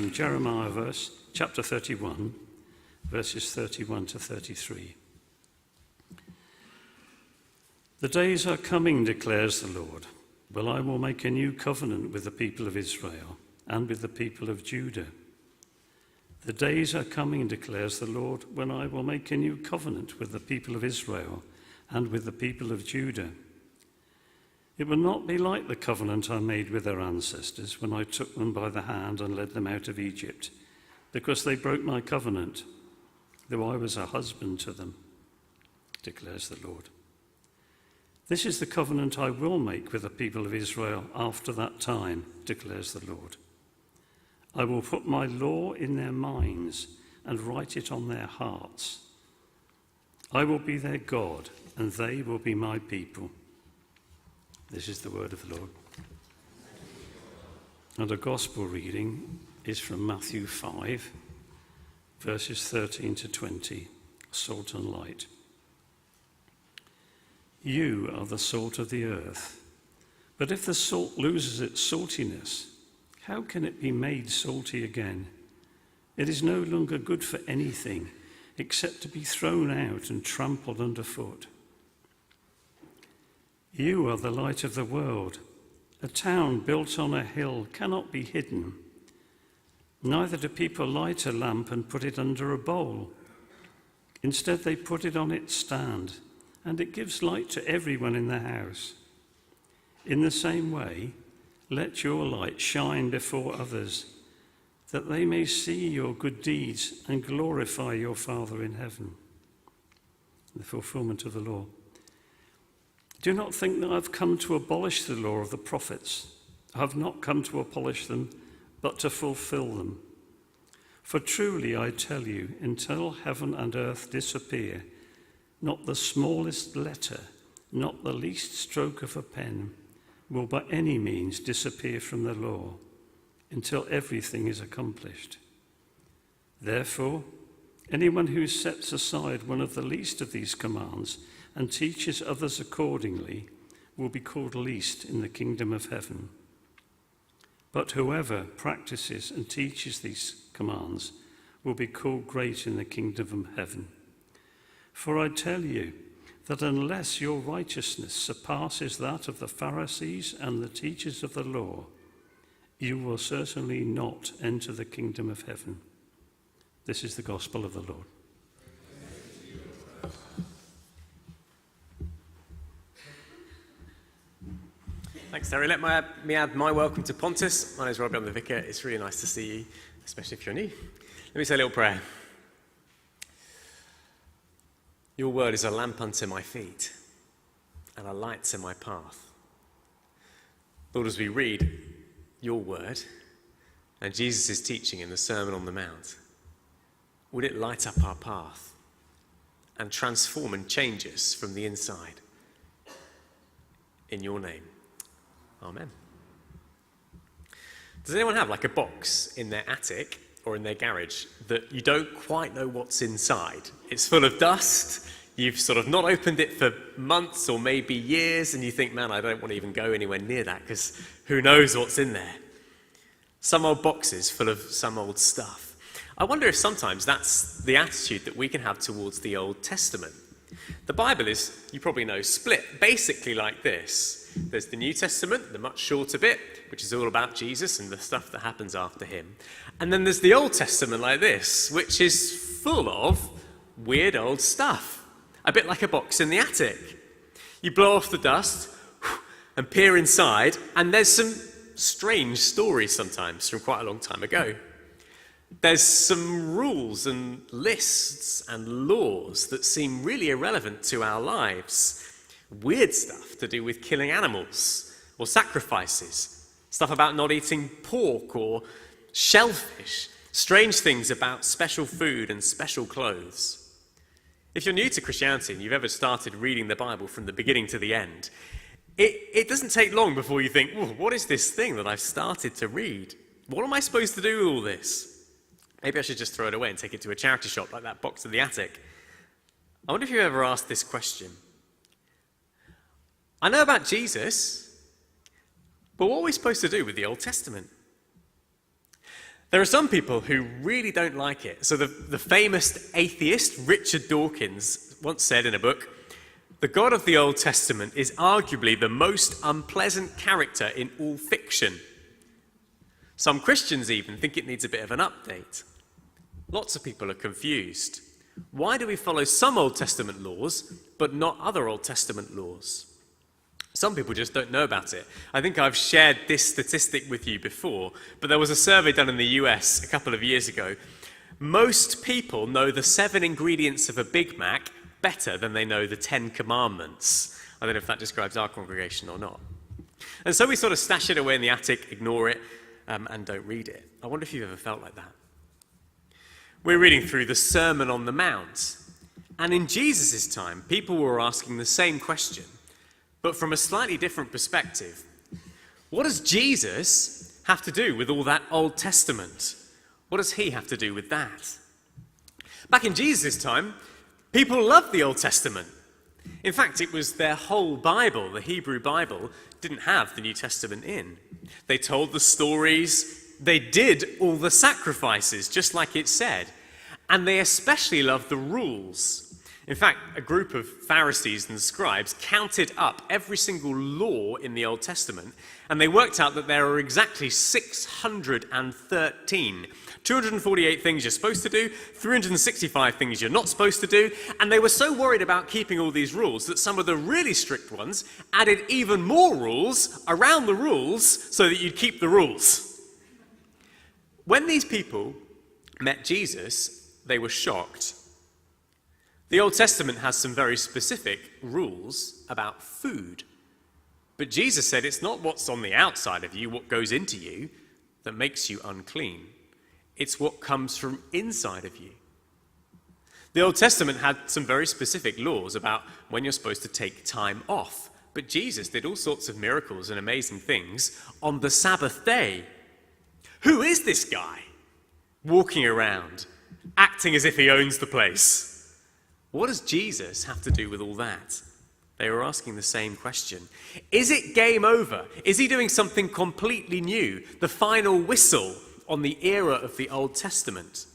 From Jeremiah chapter 31, verses 31 to 33. The days are coming, declares the Lord, when I will make a new covenant with the people of Israel and with the people of Judah. The days are coming, declares the Lord, when I will make a new covenant with the people of Israel and with the people of Judah. It will not be like the covenant I made with their ancestors when I took them by the hand and led them out of Egypt, because they broke my covenant, though I was a husband to them, declares the Lord. This is the covenant I will make with the people of Israel after that time, declares the Lord. I will put my law in their minds and write it on their hearts. I will be their God, and they will be my people. This is the word of the Lord. And the gospel reading is from Matthew 5, verses 13 to 20, salt and light. You are the salt of the earth, but if the salt loses its saltiness, how can it be made salty again? It is no longer good for anything except to be thrown out and trampled underfoot. You are the light of the world. A town built on a hill cannot be hidden. Neither do people light a lamp and put it under a bowl. Instead, they put it on its stand, and it gives light to everyone in the house. In the same way, let your light shine before others, that they may see your good deeds and glorify your Father in heaven. The fulfillment of the law. Do not think that I've come to abolish the law of the prophets. I have not come to abolish them, but to fulfill them. For truly I tell you, until heaven and earth disappear, not the smallest letter, not the least stroke of a pen, will by any means disappear from the law, until everything is accomplished. Therefore, anyone who sets aside one of the least of these commands and teaches others accordingly will be called least in the kingdom of heaven. But whoever practices and teaches these commands will be called great in the kingdom of heaven. For I tell you that unless your righteousness surpasses that of the Pharisees and the teachers of the law, you will certainly not enter the kingdom of heaven. This is the gospel of the Lord. Thanks, Terry. Let me add my welcome to Pontus. My name is Robbie, I'm the vicar. It's really nice to see you, especially if you're new. Let me say a little prayer. Your word is a lamp unto my feet and a light to my path. Lord, as we read your word and Jesus' teaching in the Sermon on the Mount, would it light up our path and transform and change us from the inside? In your name. Amen. Does anyone have like a box in their attic or in their garage that you don't quite know what's inside? It's full of dust, you've sort of not opened it for months or maybe years, and you think, man, I don't want to even go anywhere near that because who knows what's in there? Some old boxes full of some old stuff. I wonder if sometimes that's the attitude that we can have towards the Old Testament. The Bible is, you probably know, split basically like this. There's the New Testament, the much shorter bit, which is all about Jesus and the stuff that happens after him. And then there's the Old Testament like this, which is full of weird old stuff. A bit like a box in the attic. You blow off the dust and peer inside, and there's some strange stories sometimes from quite a long time ago. There's some rules and lists and laws that seem really irrelevant to our lives. Weird stuff to do with killing animals or sacrifices. Stuff about not eating pork or shellfish. Strange things about special food and special clothes. If you're new to Christianity and you've ever started reading the Bible from the beginning to the end, it doesn't take long before you think, what is this thing that I've started to read? What am I supposed to do with all this? Maybe I should just throw it away and take it to a charity shop like that box in the attic. I wonder if you've ever asked this question. I know about Jesus, but what are we supposed to do with the Old Testament? There are some people who really don't like it. So the famous atheist Richard Dawkins once said in a book, "The God of the Old Testament is arguably the most unpleasant character in all fiction." Some Christians even think it needs a bit of an update. Lots of people are confused. Why do we follow some Old Testament laws, but not other Old Testament laws? Some people just don't know about it. I think I've shared this statistic with you before, but there was a survey done in the US a couple of years ago. Most people know the 7 ingredients of a Big Mac better than they know the 10 commandments. I don't know if that describes our congregation or not. And so we sort of stash it away in the attic, ignore it, and don't read it. I wonder if you've ever felt like that. We're reading through the Sermon on the Mount, and in Jesus' time, people were asking the same question, but from a slightly different perspective. What does Jesus have to do with all that Old Testament? What does he have to do with that? Back in Jesus' time, people loved the Old Testament. In fact, it was their whole Bible. The Hebrew Bible didn't have the New Testament in. They told the stories. They did all the sacrifices, just like it said. And they especially loved the rules. In fact, a group of Pharisees and scribes counted up every single law in the Old Testament, and they worked out that there are exactly 613. 248 things you're supposed to do, 365 things you're not supposed to do, and they were so worried about keeping all these rules that some of the really strict ones added even more rules around the rules so that you'd keep the rules. When these people met Jesus, they were shocked. The Old Testament has some very specific rules about food. But Jesus said it's not what's on the outside of you, what goes into you, that makes you unclean. It's what comes from inside of you. The Old Testament had some very specific laws about when you're supposed to take time off. But Jesus did all sorts of miracles and amazing things on the Sabbath day. Who is this guy walking around, acting as if he owns the place? What does Jesus have to do with all that? They were asking the same question. Is it game over? Is he doing something completely new? The final whistle on the era of the Old Testament?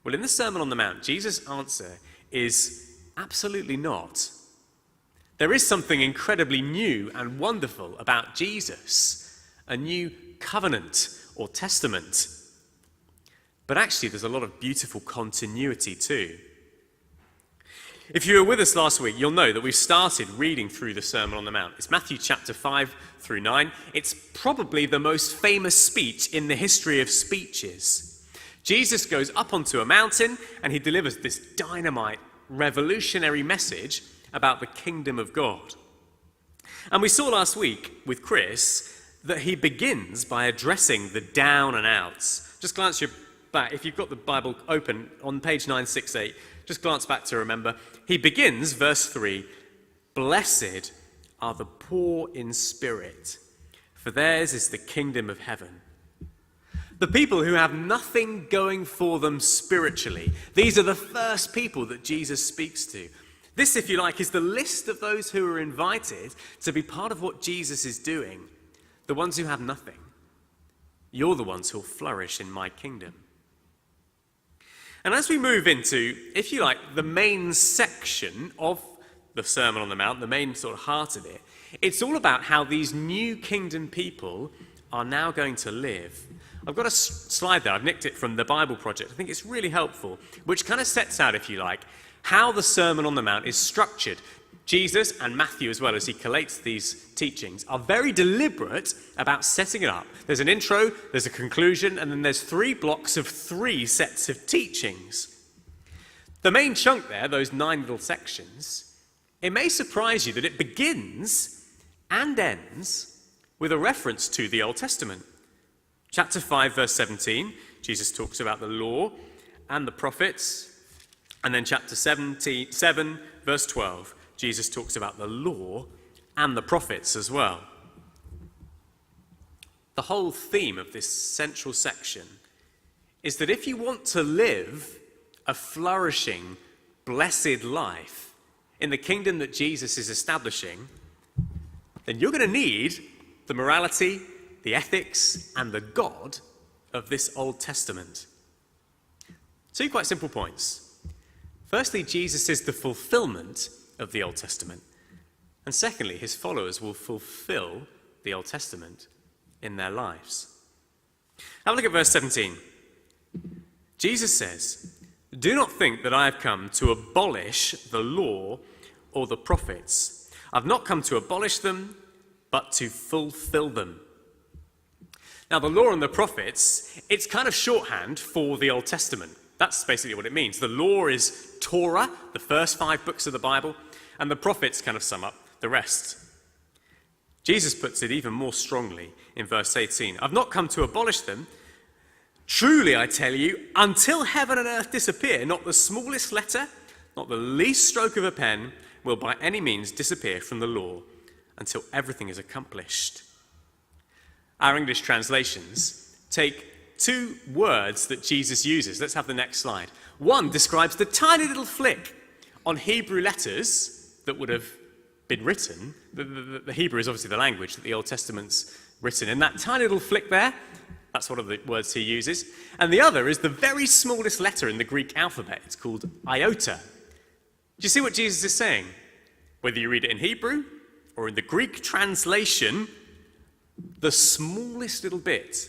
Well, in the Sermon on the Mount, Jesus' answer is absolutely not. There is something incredibly new and wonderful about Jesus, a new covenant or testament. But actually, there's a lot of beautiful continuity too. If you were with us last week, you'll know that we've started reading through the Sermon on the Mount. It's Matthew chapter 5 through 9. It's probably the most famous speech in the history of speeches. Jesus goes up onto a mountain and he delivers this dynamite, revolutionary message about the kingdom of God. And we saw last week with Chris that he begins by addressing the down and outs. Just glance back, if you've got the Bible open on page 968, just glance back to remember. He begins, verse 3, "Blessed are the poor in spirit, for theirs is the kingdom of heaven." The people who have nothing going for them spiritually, these are the first people that Jesus speaks to. This, if you like, is the list of those who are invited to be part of what Jesus is doing. The ones who have nothing. You're the ones who'll flourish in my kingdom. And as we move into, if you like, the main section of the Sermon on the Mount, the main sort of heart of it, it's all about how these new kingdom people are now going to live. I've got a slide there. I've nicked it from the Bible Project. I think it's really helpful, which kind of sets out, if you like, how the Sermon on the Mount is structured. Jesus and Matthew, as well as he collates these teachings, are very deliberate about setting it up. There's an intro, there's a conclusion, and then there's 3 blocks of 3 sets of teachings. The main chunk there, those 9 little sections, it may surprise you that it begins and ends with a reference to the Old Testament. Chapter 5, verse 17, Jesus talks about the law and the prophets. And then chapter 7, verse 12, Jesus talks about the law and the prophets as well. The whole theme of this central section is that if you want to live a flourishing, blessed life in the kingdom that Jesus is establishing, then you're going to need the morality, the ethics, and the God of this Old Testament? Two quite simple points. Firstly, Jesus is the fulfillment of the Old Testament. And secondly, his followers will fulfill the Old Testament in their lives. Have a look at verse 17. Jesus says, "Do not think that I have come to abolish the law or the prophets. I've not come to abolish them, but to fulfill them." Now, the law and the prophets, it's kind of shorthand for the Old Testament. That's basically what it means. The law is Torah, the first 5 books of the Bible, and the prophets kind of sum up the rest. Jesus puts it even more strongly in verse 18. "I've not come to abolish them. Truly, I tell you, until heaven and earth disappear, not the smallest letter, not the least stroke of a pen will by any means disappear from the law until everything is accomplished." Our English translations take 2 words that Jesus uses. Let's have the next slide. One describes the tiny little flick on Hebrew letters that would have been written. The Hebrew is obviously the language that the Old Testament's written in. That tiny little flick there, that's one of the words he uses. And the other is the very smallest letter in the Greek alphabet. It's called iota. Do you see what Jesus is saying? Whether you read it in Hebrew or in the Greek translation, the smallest little bit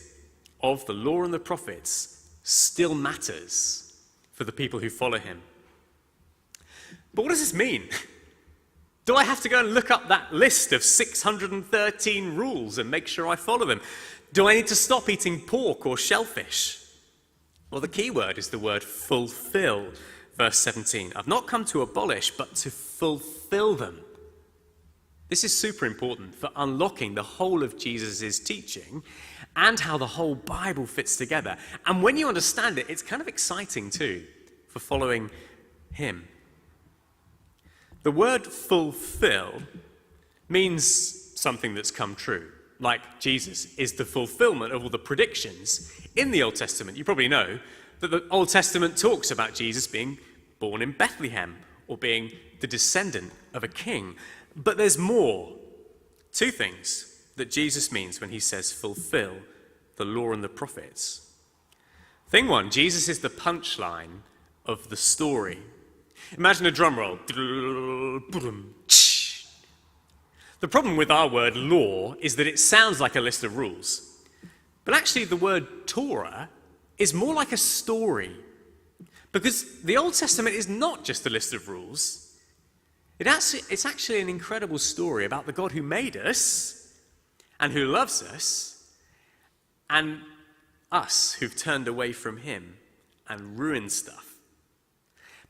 of the law and the prophets still matters for the people who follow him. But what does this mean? Do I have to go and look up that list of 613 rules and make sure I follow them? Do I need to stop eating pork or shellfish? Well, the key word is the word fulfill. Verse 17, "I've not come to abolish, but to fulfill them." This is super important for unlocking the whole of Jesus' teaching and how the whole Bible fits together. And when you understand it, it's kind of exciting too for following him. The word fulfill means something that's come true, like Jesus is the fulfillment of all the predictions in the Old Testament. You probably know that the Old Testament talks about Jesus being born in Bethlehem or being the descendant of a king. But there's more. 2 things that Jesus means when he says fulfill the law and the prophets. Thing 1, Jesus is the punchline of the story. Imagine a drum roll. The problem with our word law is that it sounds like a list of rules. But actually the word Torah is more like a story. Because the Old Testament is not just a list of rules. It's actually an incredible story about the God who made us and who loves us and us who've turned away from him and ruined stuff.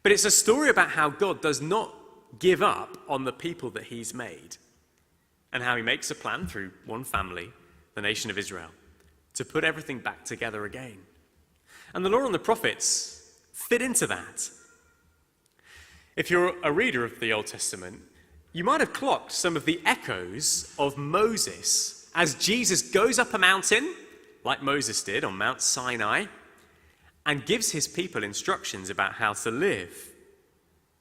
But it's a story about how God does not give up on the people that he's made and how he makes a plan through one family, the nation of Israel, to put everything back together again. And the law and the prophets fit into that. If you're a reader of the Old Testament, you might have clocked some of the echoes of Moses as Jesus goes up a mountain, like Moses did on Mount Sinai, and gives his people instructions about how to live.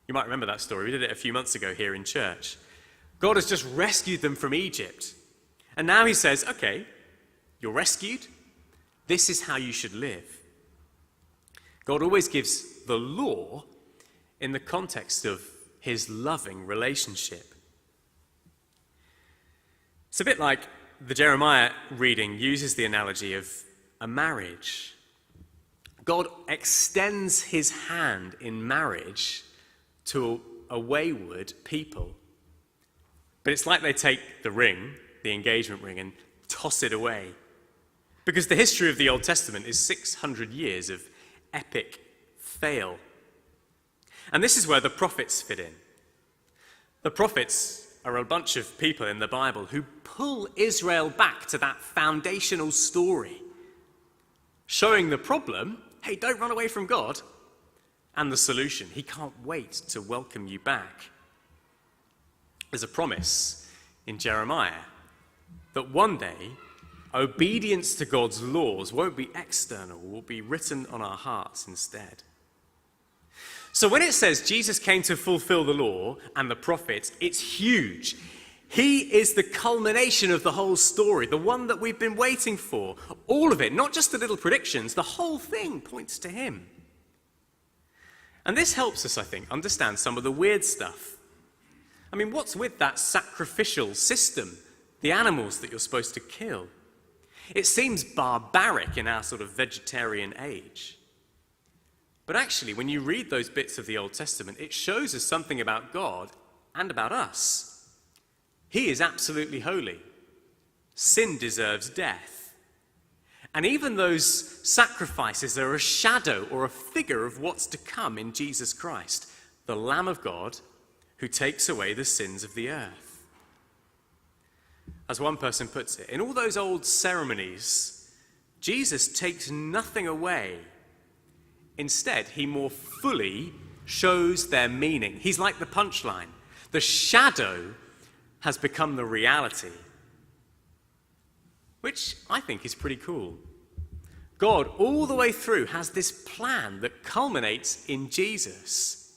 You might remember that story. We did it a few months ago here in church. God has just rescued them from Egypt. And now he says, okay, you're rescued. This is how you should live. God always gives the law in the context of his loving relationship. It's a bit like the Jeremiah reading uses the analogy of a marriage. God extends his hand in marriage to a wayward people. But it's like they take the ring, the engagement ring, and toss it away. Because the history of the Old Testament is 600 years of epic fail. And this is where the prophets fit in. The prophets are a bunch of people in the Bible who pull Israel back to that foundational story, showing the problem, hey, don't run away from God, and the solution, he can't wait to welcome you back. There's a promise in Jeremiah that one day obedience to God's laws won't be external, will be written on our hearts instead. So when it says Jesus came to fulfill the law and the prophets, it's huge. He is the culmination of the whole story, the one that we've been waiting for. All of it, not just the little predictions, the whole thing points to him. And this helps us, I think, understand some of the weird stuff. I mean, what's with that sacrificial system? The animals that you're supposed to kill? It seems barbaric in our sort of vegetarian age. But actually, when you read those bits of the Old Testament, it shows us something about God and about us. He is absolutely holy. Sin deserves death. And even those sacrifices are a shadow or a figure of what's to come in Jesus Christ, the Lamb of God who takes away the sins of the earth. As one person puts it, in all those old ceremonies, Jesus takes nothing away. Instead, he more fully shows their meaning. He's like the punchline. The shadow has become the reality, which I think is pretty cool. God, all the way through, has this plan that culminates in Jesus.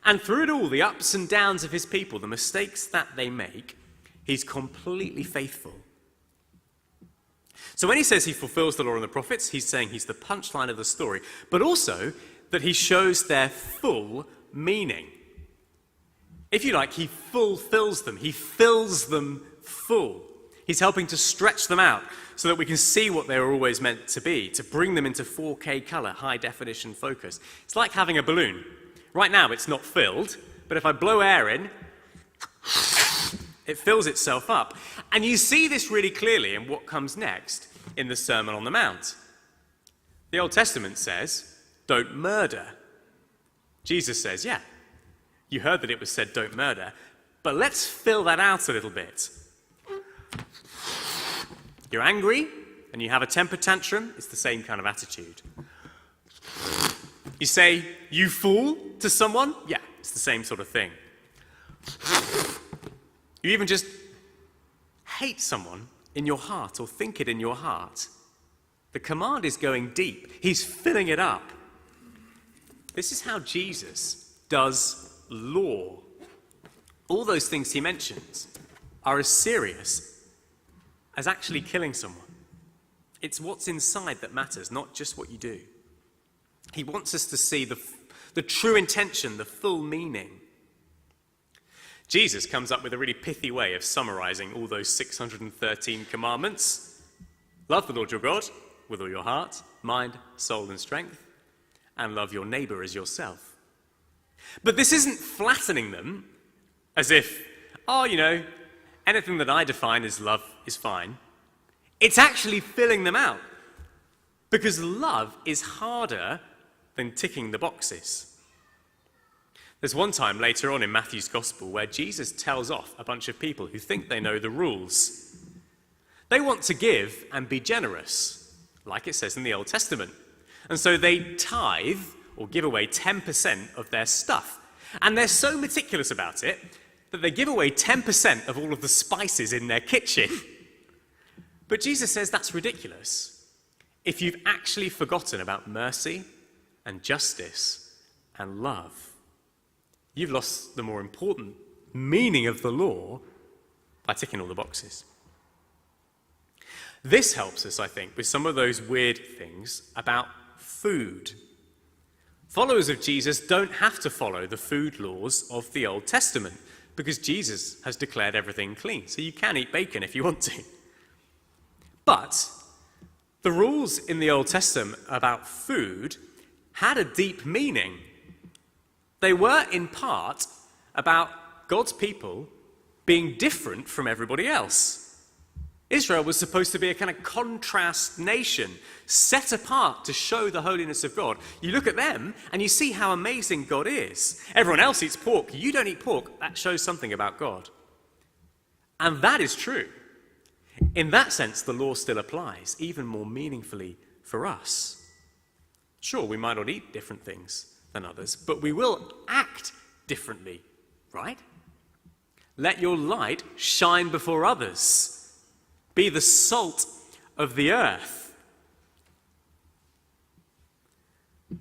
And through it all, the ups and downs of his people, the mistakes that they make, he's completely faithful. So when he says he fulfills the law and the prophets, he's saying he's the punchline of the story, but also that he shows their full meaning. If you like, he fulfills them. He fills them full. He's helping to stretch them out so that we can see what they were always meant to be, to bring them into 4K color, high definition focus. It's like having a balloon. Right now it's not filled, but if I blow air in, it fills itself up. And you see this really clearly in what comes next in the Sermon on the Mount. The Old Testament says, don't murder. Jesus says, yeah, you heard that it was said don't murder, but let's fill that out a little bit. You're angry and you have a temper tantrum, it's the same kind of attitude. You say, you fool, to someone, yeah, it's the same sort of thing. You even just hate someone in your heart or think it in your heart. The command is going deep. He's filling it up. This is how Jesus does law. All those things he mentions are as serious as actually killing someone. It's what's inside that matters, not just what you do. He wants us to see the true intention, the full meaning. Jesus comes up with a really pithy way of summarizing all those 613 commandments. Love the Lord your God with all your heart, mind, soul, and strength, and love your neighbor as yourself. But this isn't flattening them as if, oh, you know, anything that I define as love is fine. It's actually filling them out. Because love is harder than ticking the boxes. There's one time later on in Matthew's Gospel where Jesus tells off a bunch of people who think they know the rules. They want to give and be generous, like it says in the Old Testament. And so they tithe or give away 10% of their stuff. And they're so meticulous about it that they give away 10% of all of the spices in their kitchen. But Jesus says that's ridiculous. If you've actually forgotten about mercy and justice and love, you've lost the more important meaning of the law by ticking all the boxes. This helps us, I think, with some of those weird things about food. Followers of Jesus don't have to follow the food laws of the Old Testament because Jesus has declared everything clean, so you can eat bacon if you want to. But the rules in the Old Testament about food had a deep meaning. They were, in part, about God's people being different from everybody else. Israel was supposed to be a kind of contrast nation, set apart to show the holiness of God. You look at them and you see how amazing God is. Everyone else eats pork. You don't eat pork. That shows something about God. And that is true. In that sense, the law still applies, even more meaningfully for us. Sure, we might not eat different things than others, but we will act differently, right? Let your light shine before others. Be the salt of the earth.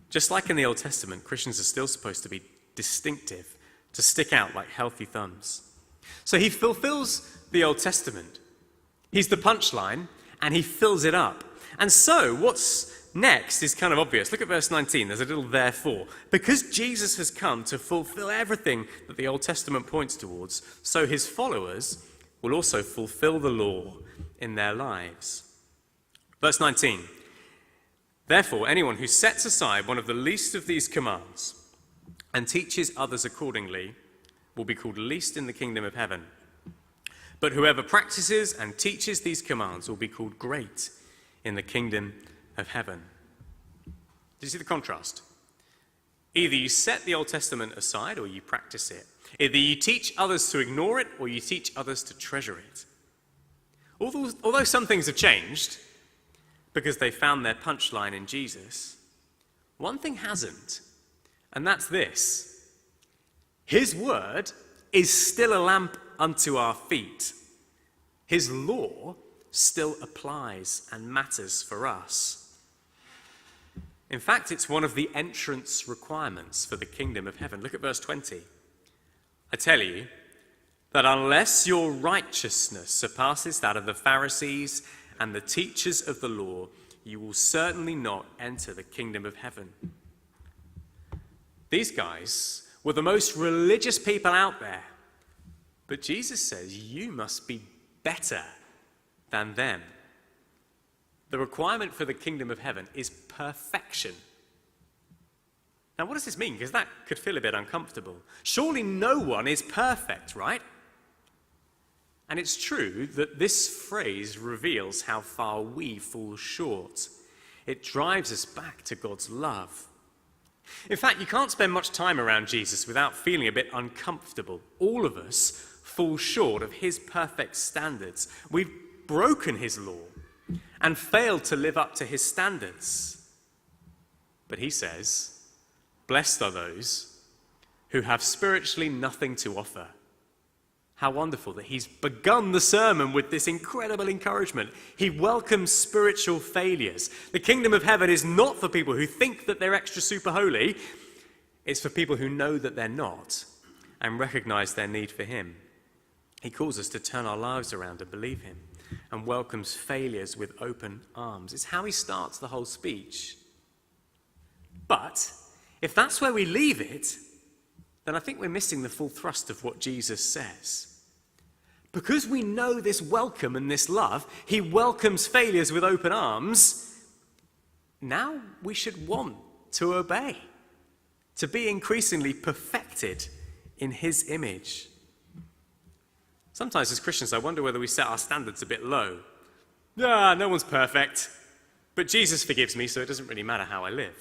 Just like in the Old Testament, Christians are still supposed to be distinctive, to stick out like healthy thumbs. So he fulfills the Old Testament. He's the punchline, and he fills it up. And so what's next is kind of obvious. Look at verse 19. There's a little therefore. Because Jesus has come to fulfill everything that the Old Testament points towards, so his followers will also fulfill the law in their lives. Verse 19. Therefore, anyone who sets aside one of the least of these commands and teaches others accordingly will be called least in the kingdom of heaven. But whoever practices and teaches these commands will be called great in the kingdom of heaven. Do you see the contrast? Either you set the Old Testament aside or you practice it. Either you teach others to ignore it or you teach others to treasure it. Although some things have changed because they found their punchline in Jesus, one thing hasn't, and that's this. His word is still a lamp unto our feet. His law still applies and matters for us. In fact, it's one of the entrance requirements for the kingdom of heaven. Look at verse 20. I tell you that unless your righteousness surpasses that of the Pharisees and the teachers of the law, you will certainly not enter the kingdom of heaven. These guys were the most religious people out there. But Jesus says you must be better than them. The requirement for the kingdom of heaven is perfection. Now, what does this mean? Because that could feel a bit uncomfortable. Surely no one is perfect, right? And it's true that this phrase reveals how far we fall short. It drives us back to God's love. In fact, you can't spend much time around Jesus without feeling a bit uncomfortable. All of us fall short of his perfect standards. We've broken his law and failed to live up to his standards. But he says, blessed are those who have spiritually nothing to offer. How wonderful that he's begun the sermon with this incredible encouragement. He welcomes spiritual failures. The kingdom of heaven is not for people who think that they're extra super holy. It's for people who know that they're not and recognize their need for him. He calls us to turn our lives around and believe him and welcomes failures with open arms. It's how he starts the whole speech. But if that's where we leave it, then I think we're missing the full thrust of what Jesus says. Because we know this welcome and this love, he welcomes failures with open arms. Now we should want to obey, to be increasingly perfected in his image. Sometimes as Christians, I wonder whether we set our standards a bit low. No one's perfect, but Jesus forgives me, so it doesn't really matter how I live.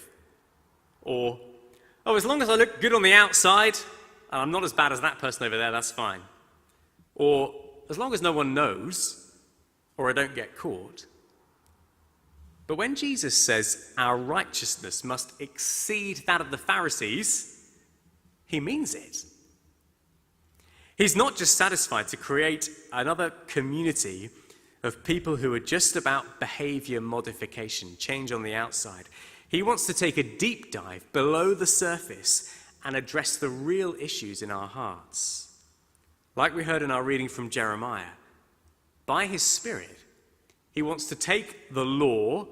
Or, as long as I look good on the outside, and I'm not as bad as that person over there, that's fine. Or, as long as no one knows, or I don't get caught. But when Jesus says our righteousness must exceed that of the Pharisees, he means it. He's not just satisfied to create another community of people who are just about behavior modification, change on the outside. He wants to take a deep dive below the surface and address the real issues in our hearts. Like we heard in our reading from Jeremiah, by his Spirit, he wants to take the law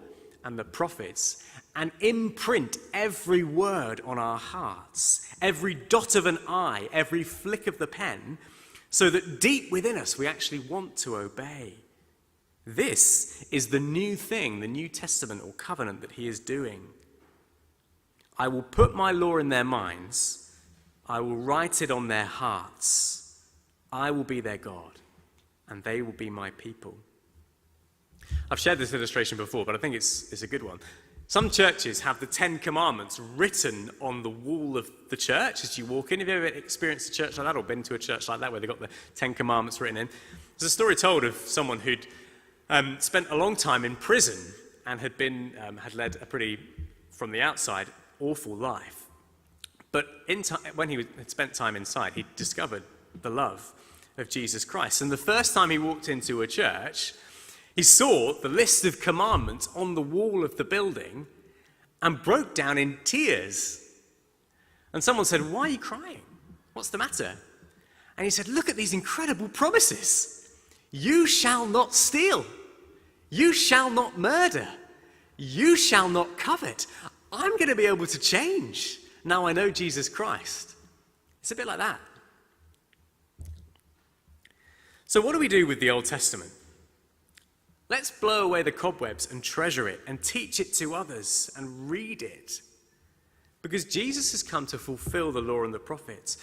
and the prophets and imprint every word on our hearts, every dot of an I, every flick of the pen, so that deep within us we actually want to obey. This is the new thing, the New Testament or covenant that he is doing. I will put my law in their minds. I will write it on their hearts. I will be their God, and they will be my people. I've shared this illustration before, but I think it's a good one. Some churches have the 10 Commandments written on the wall of the church as you walk in. Have you ever experienced a church like that or been to a church like that where they've got the 10 Commandments written in? There's a story told of someone who'd spent a long time in prison and had led a pretty, from the outside, awful life. But when he had spent time inside, he discovered the love of Jesus Christ. And the first time he walked into a church, he saw the list of commandments on the wall of the building and broke down in tears. And someone said, "Why are you crying? What's the matter?" And he said, look at these incredible promises. You shall not steal. You shall not murder. You shall not covet. I'm going to be able to change now I know Jesus Christ. It's a bit like that. So what do we do with the Old Testament? Let's blow away the cobwebs and treasure it and teach it to others and read it. Because Jesus has come to fulfill the law and the prophets.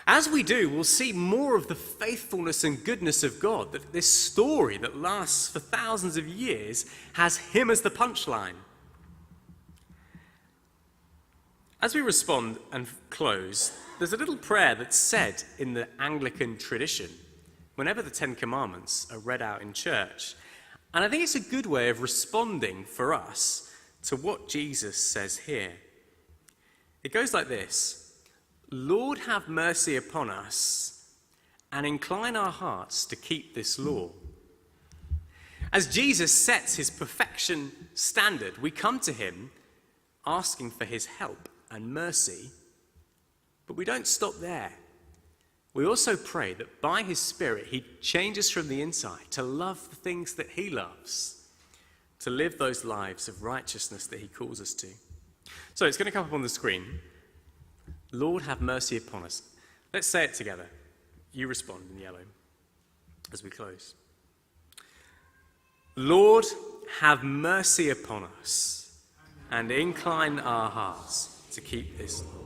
As we do, we'll see more of the faithfulness and goodness of God, that this story that lasts for thousands of years has him as the punchline. As we respond and close, there's a little prayer that's said in the Anglican tradition whenever the Ten Commandments are read out in church. And I think it's a good way of responding for us to what Jesus says here. It goes like this: Lord, have mercy upon us and incline our hearts to keep this law. As Jesus sets his perfection standard, we come to him asking for his help and mercy, but we don't stop there. We also pray that by his Spirit, he changes from the inside to love the things that he loves, to live those lives of righteousness that he calls us to. So it's going to come up on the screen. Lord, have mercy upon us. Let's say it together. You respond in yellow as we close. Lord, have mercy upon us and incline our hearts to keep this law.